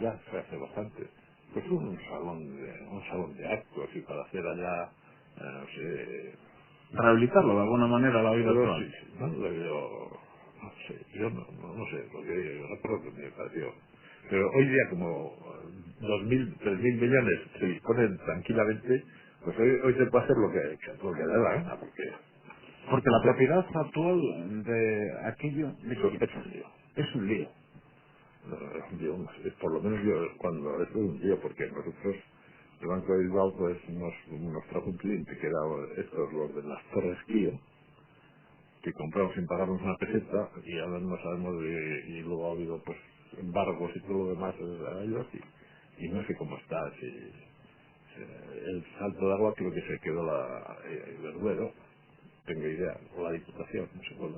C: ya se hace bastante. Pues un salón de actos y para hacer allá, no sé,
A: Rehabilitarlo de alguna manera la vida actual.
C: Sí, no lo veo, no sé, yo no sé lo que digo, yo recuerdo que me pareció. Pero hoy día como 2.000, 3.000 millones se disponen tranquilamente, pues hoy se puede hacer lo que da la gana,
A: Porque la propiedad actual de aquello
C: es un lío.
A: es un lío.
C: Por lo menos yo cuando es un lío, porque nosotros, el Banco de Bilbao, pues nos trajo un cliente que era estos, los de las Torres Kío, que compramos sin pagarnos una peseta y ahora no sabemos y luego ha habido pues embargos y todo lo demás a ellos y no sé cómo está. El salto de agua creo que se quedó el Duero, tengo idea, o la Diputación, no sé cuál,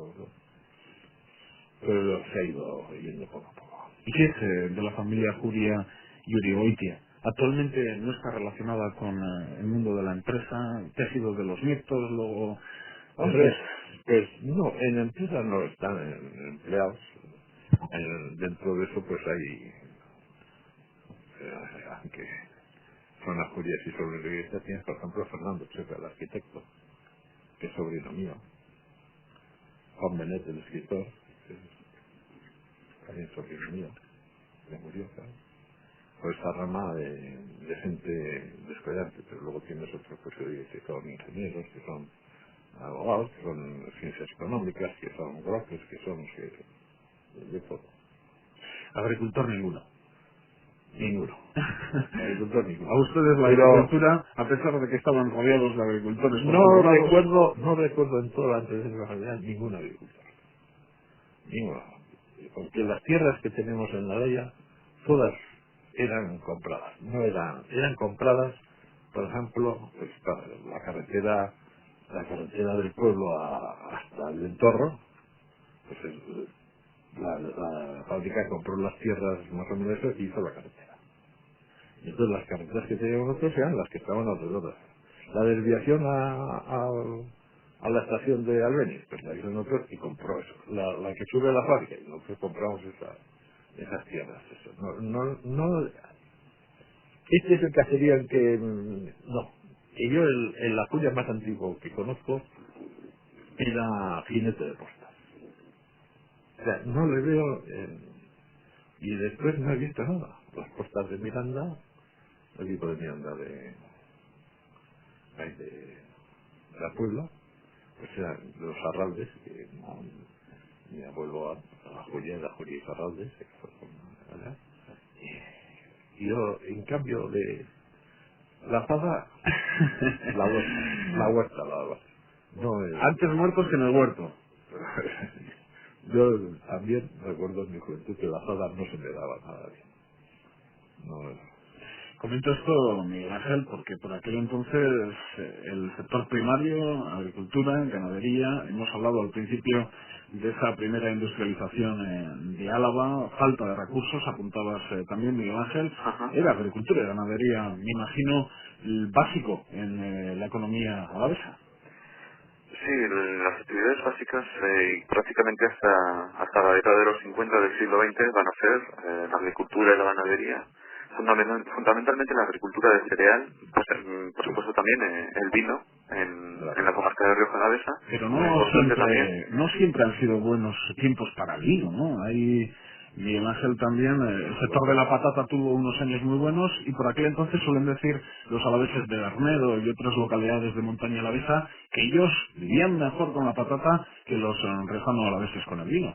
C: pero se ha ido yendo poco a poco.
A: ¿Y qué es de la familia Juria Yurigoitia? Actualmente no está relacionada con el mundo de la empresa. ¿Qué ha sido de los nietos? Luego,
C: Hombre, pues no, en empresa no están empleados. Dentro de eso pues hay, aunque son las Jurias y sobre la iglesia, tienes por ejemplo a Fernando Checa, el arquitecto, que es sobrino mío, Juan Benet, el escritor, que es también sobrino mío, que murió, claro. Pues esa rama de gente de estudiantes, pero luego tienes otros que son ingenieros, que son abogados, que son ciencias económicas, que son brokers, que son de todo.
A: agricultor ninguno.
C: Ninguno. Agricultor ninguno.
A: A ustedes la agricultura, a pesar de que estaban rodeados de agricultores,
C: No recuerdo en toda la antes de la realidad ningún agricultor. Ninguno. Porque las tierras que tenemos en la Laya, todas eran compradas. No eran compradas, por ejemplo, pues, la carretera del pueblo hasta el entorno, pues la fábrica compró las tierras más o menos eso y hizo la carretera. Y entonces las carreteras que teníamos nosotros eran las que estaban alrededor. La desviación a la estación de Albeniz, pues la hizo nosotros y compró eso. La que sube a la fábrica, y nosotros compramos esas tierras. Eso. No, este es el caserío en que, no, que yo la cuya más antiguo que conozco era Jinete de Postas. O sea, no le veo, y después no he visto nada. Las postas de Miranda, el equipo de Miranda de la Puebla, pues eran de los Arraldes, que mi abuelo a Julia y Arraldes, que fueron allá. Y yo, en cambio, de la Zada, la huerta. No,
A: Antes muertos que en el huerto.
C: yo también recuerdo en mi juventud que la Zada no se me daba nada bien. No.
A: Comento esto, Miguel Ángel, porque por aquel entonces el sector primario, agricultura, ganadería, hemos hablado al principio de esa primera industrialización de Álava, falta de recursos, apuntabas también, Miguel Ángel.
B: Ajá.
A: Era agricultura y ganadería, me imagino, el básico en la economía alavesa.
B: Sí, las actividades básicas prácticamente hasta la década de los 50 del siglo XX van a ser la agricultura y la ganadería, fundamentalmente la agricultura de cereal, pues, por supuesto también el vino en la comarca de Rioja Alavesa.
A: Pero no siempre han sido buenos tiempos para el vino, ¿no? Hay Miguel Ángel también, el sector de la patata tuvo unos años muy buenos y por aquel entonces suelen decir los alaveses de Arnedo y otras localidades de montaña alavesa que ellos vivían mejor con la patata que los riojano alaveses con el vino.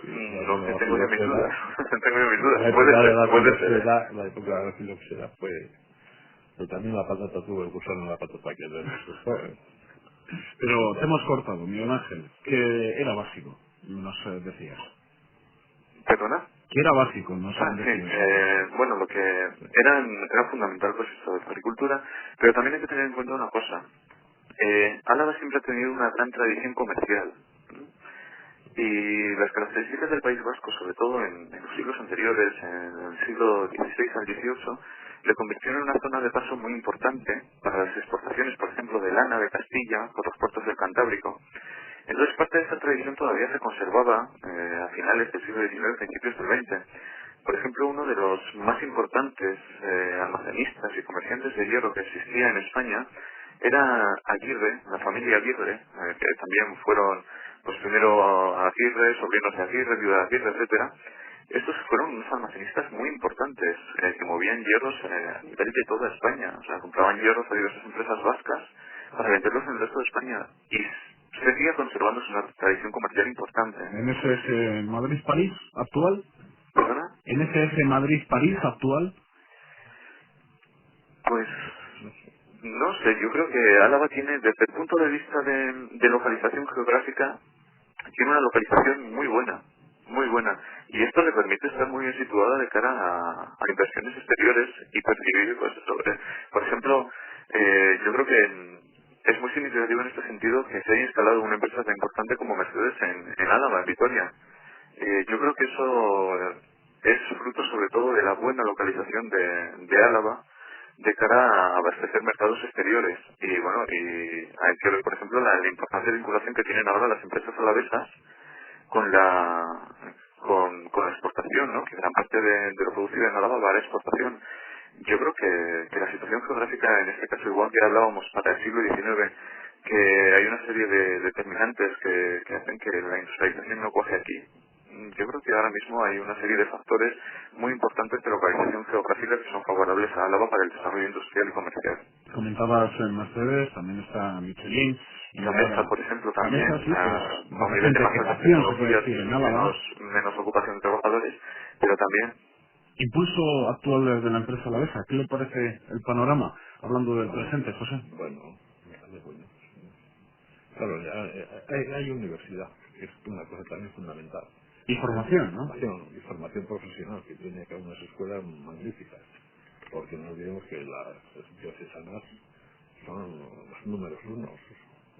B: No sé, tengo yo mis dudas.
C: La época de la filoxera fue... Pero también la patata tuvo el gusano de la patata que
A: Pero te hemos cortado, Miguel Ángel, que era básico, nos decías.
B: ¿Perdona?
A: Que era básico, no sé.
B: Bueno, lo que era fundamental pues esto de la agricultura, pero también hay que tener en cuenta una cosa. Álava siempre ha tenido una gran tradición comercial. Y las características del País Vasco, sobre todo en los siglos anteriores, en el siglo XVI al XVIII, le convirtieron en una zona de paso muy importante para las exportaciones, por ejemplo, de lana de Castilla por los puertos del Cantábrico. Entonces, parte de esta tradición todavía se conservaba a finales del siglo XIX, principios del XX. Por ejemplo, uno de los más importantes almacenistas y comerciantes de hierro que existía en España era Aguirre, la familia Aguirre, que también fueron, pues primero Aguirre, sobrinos de Aguirre, viuda de Aguirre, etcétera. Estos fueron unos almacenistas muy importantes que movían hierros a nivel de toda España. O sea, compraban hierros a diversas empresas vascas para venderlos en el resto de España. Y seguía conservándose una tradición comercial importante.
A: ¿En ese eje Madrid-París actual?
B: ¿Perdona?
A: ¿En ese eje Madrid-París actual?
B: Pues no sé, yo creo que Álava tiene, desde el punto de vista de localización geográfica, tiene una localización muy buena, muy buena. Y esto le permite estar muy bien situada de cara a inversiones exteriores y percibir, pues, por ejemplo, yo creo que es muy significativo en este sentido que se haya instalado una empresa tan importante como Mercedes en Álava, en Vitoria. Yo creo que eso es fruto sobre todo de la buena localización de Álava de cara a abastecer mercados exteriores. Y bueno, y hay que ver, por ejemplo, la importante vinculación que tienen ahora las empresas alavesas con la exportación, ¿no? Que gran parte de lo producido en Álava va a la exportación. Yo creo que la situación geográfica, en este caso igual que hablábamos para el siglo XIX, que hay una serie de determinantes que hacen que la industrialización no cuaje aquí. Yo creo que ahora mismo hay una serie de factores muy importantes de localización geográfica que son favorables a Álava para el desarrollo industrial y comercial.
A: Comentabas en Mercedes, también está Michelin.
B: Y la Mesa, por ejemplo, también,
A: Gamesa, sí,
B: a un nivel de más altas tecnologías y menos ocupación de trabajadores, pero también...
A: Impulso actual de la empresa alavesa, ¿qué le parece el panorama? Hablando del presente, José.
C: Bueno, claro, hay universidad, que es una cosa también fundamental.
A: Y formación, ¿no?
C: Y formación profesional, que tiene que haber unas escuelas magníficas, porque no olvidemos que las diocesanas son los números unos,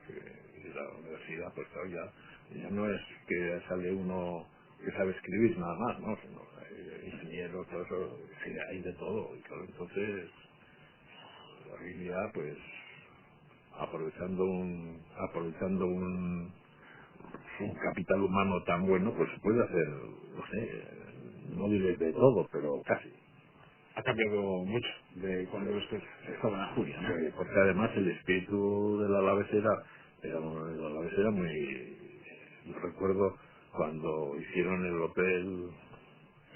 C: y la universidad, pues claro, ya no es que sale uno que sabe escribir nada más, ¿no? Sino ingenieros, todo eso, hay de todo, y claro, entonces hoy día, pues aprovechando un capital humano tan bueno, pues se puede hacer, no sé, no diré de todo, pero casi.
A: Ha cambiado mucho de cuando usted estaba en la Julia, ¿no?
C: Porque además el espíritu de la Alavés era muy... Recuerdo cuando hicieron el hotel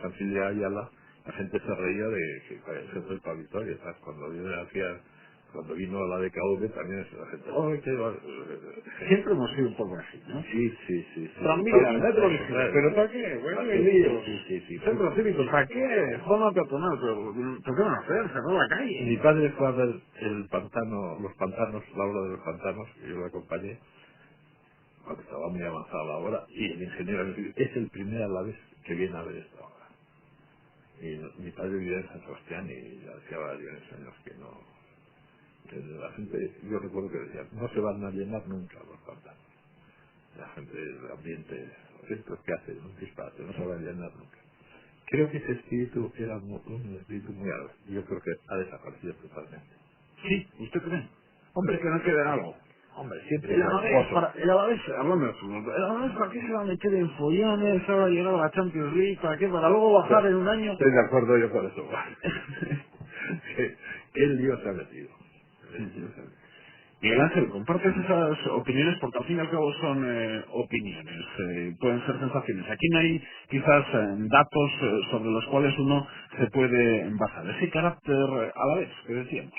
C: San Gil de Ayala, la gente se reía de que se fue para Vitoria, ¿sabes? Cuando vino la DKV también la gente,
A: siempre hemos sido un poco así, ¿no?
C: Sí.
A: Tranvía, metro ligero, ¿pero para qué? Bueno,
C: Sí.
A: Centro cívico, ¿para qué? Zona peatonal, pero ¿por qué no hacer? Cerrar la calle.
C: Mi padre fue a ver el pantano, los pantanos, la obra de los pantanos, y yo lo acompañé, cuando estaba muy avanzada la obra, y el ingeniero me dijo, es el primer alavés que viene a ver esta obra. Y mi padre vivía en San Sebastián y ya hacía varios años que no... La gente, yo recuerdo que decía, no se van a llenar nunca los pantanos. La gente, el ambiente, estos que hacen un disparate, no se van a llenar nunca. Creo que ese espíritu era un espíritu muy alto. Yo creo que ha desaparecido totalmente.
A: Sí, ¿usted cree? Hombre, que no quede en algo.
C: Hombre, siempre...
A: El Alavés, hablando de fútbol, el Alavés, ¿para qué se va a meter en follones? Ahora llegar a la Champions League, ¿para qué? ¿Para luego bajar en un año?
C: Estoy de acuerdo yo con eso. ¿Qué lío se ha metido?
A: Miguel Ángel, ¿compartes esas opiniones? Porque al fin y al cabo son opiniones, pueden ser sensaciones. Aquí no hay quizás datos sobre los cuales uno se puede basar. Ese carácter alaves que decíamos.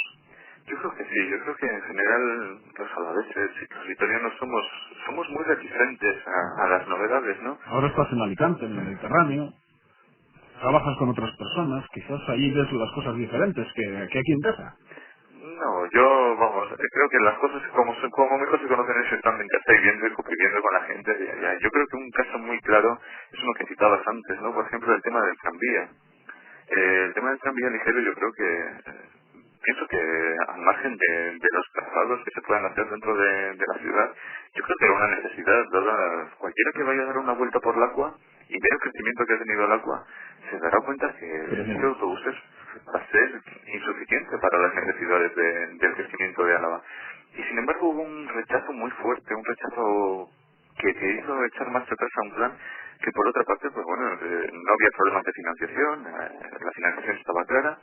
B: Yo creo que sí, yo creo que en general los alaveses y los vitorianos somos muy reticentes a las novedades, ¿no?
A: Ahora estás en Alicante, en el Mediterráneo, trabajas con otras personas, quizás allí ves las cosas diferentes que aquí en casa.
B: No, yo, vamos, creo que las cosas como mejor se conocen es estando en casa y viendo y conviviendo con la gente día a día. Yo creo que un caso muy claro es uno que citabas antes, ¿no? Por ejemplo, el tema del tranvía. El tema del tranvía ligero yo creo que, pienso que al margen de los traslados que se puedan hacer dentro de la ciudad, yo creo que era una necesidad, dada cualquiera que vaya a dar una vuelta por el Aqua y vea el crecimiento que ha tenido el Aqua, se dará cuenta que el servicio de autobuses va a ser insuficiente para las necesidades del crecimiento de Álava. Y sin embargo hubo un rechazo muy fuerte, un rechazo que hizo echar marcha atrás a un plan que por otra parte, pues bueno, no había problemas de financiación, la financiación estaba clara,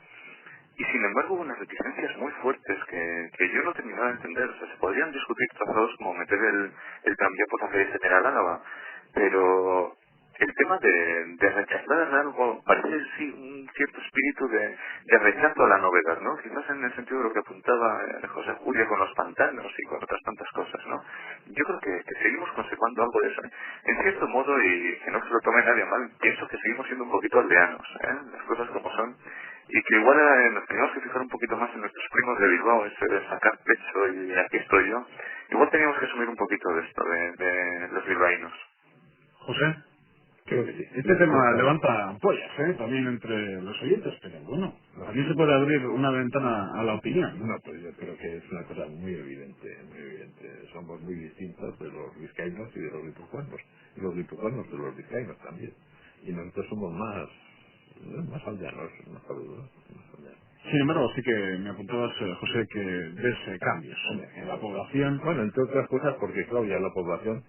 B: y sin embargo hubo unas reticencias muy fuertes que yo no terminaba de entender. O sea, se podrían discutir trazados como meter el tranvía por la calle General Álava, pero el tema de rechazar algo parece sí un cierto espíritu de rechazo a la novedad, ¿no? Quizás en el sentido de lo que apuntaba José Julio con los pantanos y con otras tantas cosas, ¿no? Yo creo que seguimos conservando algo de eso. En cierto modo, y que no se lo tome nadie mal, pienso que seguimos siendo un poquito aldeanos, las cosas como son, y que igual nos teníamos que fijar un poquito más en nuestros primos de Bilbao, eso de sacar pecho y aquí estoy yo. Igual teníamos que asumir un poquito de esto, de los bilbaínos.
A: José,
C: Creo que sí.
A: este tema levanta ampollas, también entre los oyentes, pero bueno, aquí se puede abrir una ventana a la opinión.
C: No, pues yo creo que es una cosa muy evidente, muy evidente. Somos muy distintos de los vizcaínos y de los guipuzcoanos, y los guipuzcoanos de los vizcaínos también. Y nosotros somos más aldeanos, más cabe duda, más aldeanos.
A: Sin embargo, sí que me apuntabas, José, que ves cambios en la población.
C: Bueno, entre otras cosas, porque claro, ya la población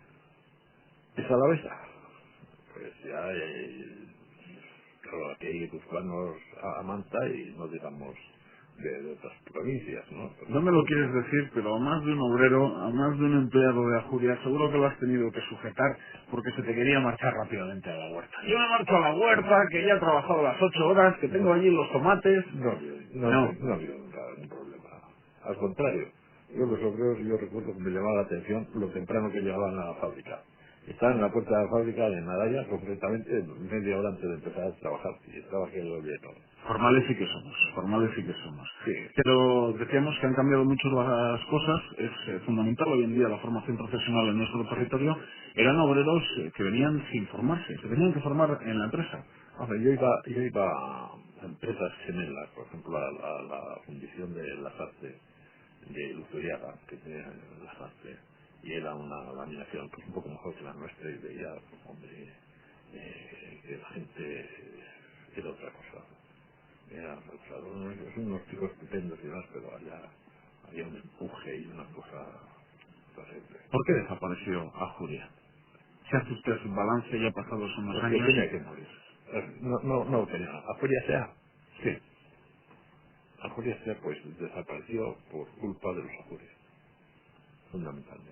C: es alavesa. Pues ya, claro, aquí hay guipuzcoanos a Manta y no digamos de otras provincias, ¿no?
A: No me lo quieres decir, pero a más de un obrero, a más de un empleado de Ajuria, seguro que lo has tenido que sujetar porque se te quería marchar rápidamente a la huerta. Yo me marcho a la huerta, que ya he trabajado las 8 horas, que tengo allí los tomates.
C: No ha habido ningún problema. Al contrario, yo los obreros, yo recuerdo que me llamaba la atención lo temprano que llegaban a la fábrica. Estaban en la puerta de la fábrica de Nadaya, concretamente media hora antes de empezar a trabajar, y estaba aquello lleno.
A: Formales sí que somos, formales sí que somos.
C: Sí.
A: Pero decíamos que han cambiado mucho las cosas, es fundamental hoy en día la formación profesional en nuestro territorio. Eran obreros que venían sin formarse, se tenían que formar en la empresa.
C: Yo iba a empresas gemelas, por ejemplo, a la fundición de las artes de Luzuriaga, que tenía las artes, y era una laminación pues un poco mejor que la nuestra, y veía, hombre, que la gente era otra cosa. Era unos chicos estupendos y demás, pero allá había un empuje y una cosa terrible.
A: ¿Por qué desapareció Ajuria? Si hace usted su balance ya pasados unos
C: Porque
A: años...
C: tenía que morir. No tenía. Ajuria sea.
A: Sí.
C: Ajuria sea, pues desapareció por culpa de los ajurias, fundamentalmente.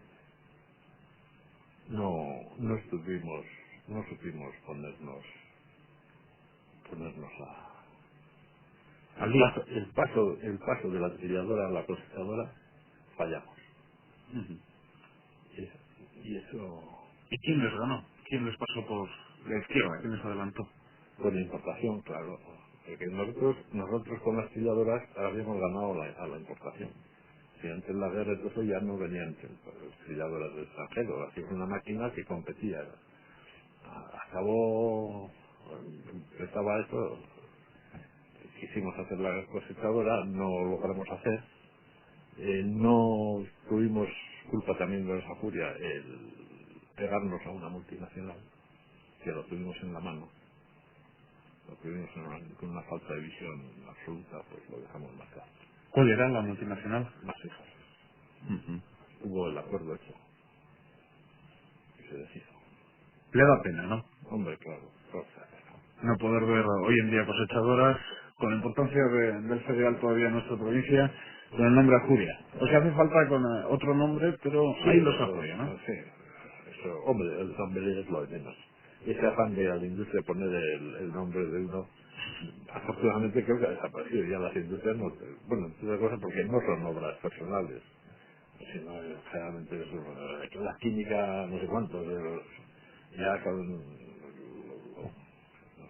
C: No supimos ponernos
A: Al día.
C: el paso de la trilladora a la cosechadora, fallamos.
A: Ujú.
C: Y eso,
A: ¿Y quién les ganó? ¿Quién les pasó por la izquierda? ¿Quién les adelantó?
C: con la importación, claro. Porque nosotros con las trilladoras habíamos ganado a la importación. Si antes la guerra y todo eso ya no venían trilladoras del extranjero, así fue una máquina que competía. Acabó, estaba eso, quisimos hacer la cosechadora, no lo logramos hacer. No tuvimos culpa también de esa furia el pegarnos a una multinacional, que lo tuvimos en la mano. Lo tuvimos con una falta de visión absoluta, pues lo dejamos marcar.
A: ¿Cuál era la multinacional?
C: Más hijos.
A: Ujú.
C: Hubo el acuerdo hecho y se deshizo.
A: Le da pena, ¿no?
C: Hombre, claro.
A: No poder ver hoy en día cosechadoras con la importancia del cereal todavía en nuestra provincia con el nombre Ajuria. O sea, hace falta con otro nombre, pero
C: Sí,
A: ahí los Ajuria, ¿no?
C: Sí, eso, hombre, el nombre es lo de menos. Ese afán de a la industria poner el nombre de uno, afortunadamente creo que ha desaparecido. Ya las industrias no, bueno, entre otras cosas porque no son obras personales, sino generalmente eso, la química, no sé cuántos, ya con,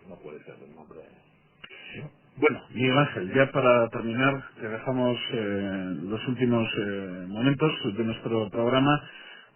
C: no puede ser el nombre.
A: Bueno, Miguel Ángel, ya para terminar, te dejamos los últimos momentos de nuestro programa,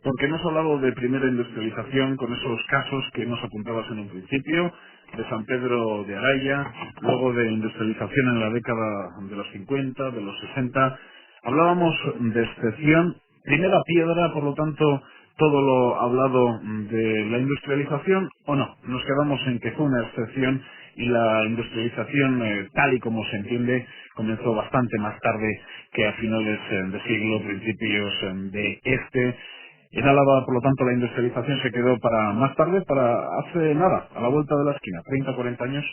A: porque hemos hablado de primera industrialización con esos casos que nos apuntabas en un principio, de San Pedro de Araya, luego de industrialización en la década de los 50, de los 60. Hablábamos de excepción, primera piedra, por lo tanto, todo lo hablado de la industrialización, ¿o no? Nos quedamos en que fue una excepción y la industrialización, tal y como se entiende, comenzó bastante más tarde que a finales de siglo, principios de este. En Álava, por lo tanto, la industrialización se quedó para más tarde, para hace nada, a la vuelta de la esquina, 30, 40 años.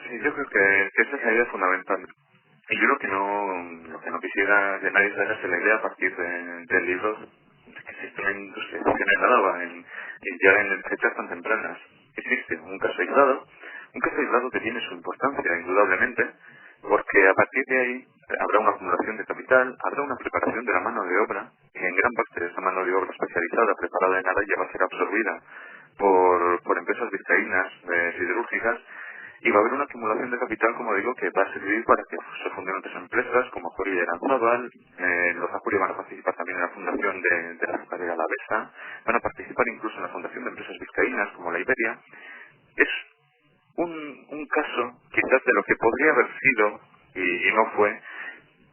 B: Sí, yo creo que esa es la idea fundamental. Y yo lo que no quisiera que nadie se haga la idea a partir del libro de que existe una industrialización en Álava, ya en fechas tan tempranas. Existe un caso aislado que tiene su importancia, indudablemente, porque a partir de ahí habrá una acumulación de capital, habrá una preparación de la mano de obra, que en gran parte de esa mano de obra especializada, preparada en Araya, va a ser absorbida por empresas vizcaínas siderúrgicas, y va a haber una acumulación de capital, como digo, que va a servir para que se funden otras empresas, como Ajuria y Aranzábal. Los Ajuria van a participar también en la fundación de la azucarera Alavesa, van a participar incluso en la fundación de empresas vizcaínas, como la Iberia. Es un caso, quizás, de lo que podría haber sido, y no fue,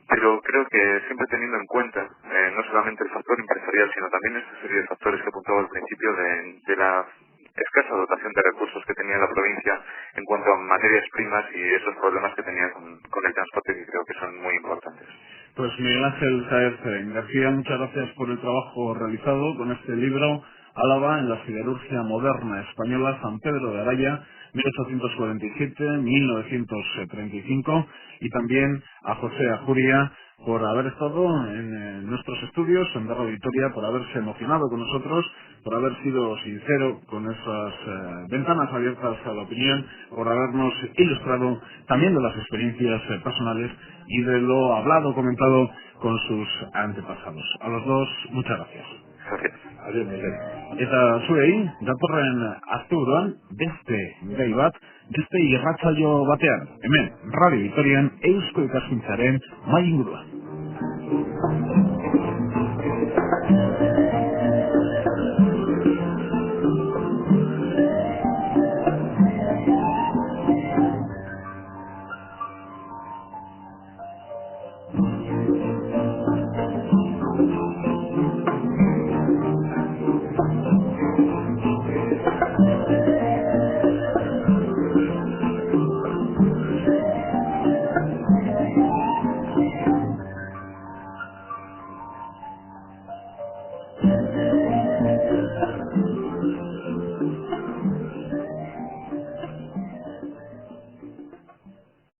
B: pero creo que siempre teniendo en cuenta no solamente el factor empresarial, sino también esta serie de factores que apuntaba al principio de la escasa dotación de recursos que tenía la provincia en cuanto a materias primas y esos problemas que tenía con el transporte, que creo que son muy importantes.
A: Pues Miguel Ángel Sáez García, muchas gracias por el trabajo realizado con este libro, Álava en la siderurgia moderna española, San Pedro de Araya, 1847-1935, y también a José Ajuria por haber estado en nuestros estudios en Radio Vitoria, por haberse emocionado con nosotros, por haber sido sincero con esas ventanas abiertas a la opinión, por habernos ilustrado también de las experiencias personales y de lo hablado, comentado con sus antepasados. A los dos, muchas gracias.
B: Gracias.
C: Adiós, Miguel.
A: Eta zuei, datorren asteburuan, beste gai bat, beste irratsaio batean, hemen, Radio Vitorian, Eusko Ikaskuntzaren mai inguruan.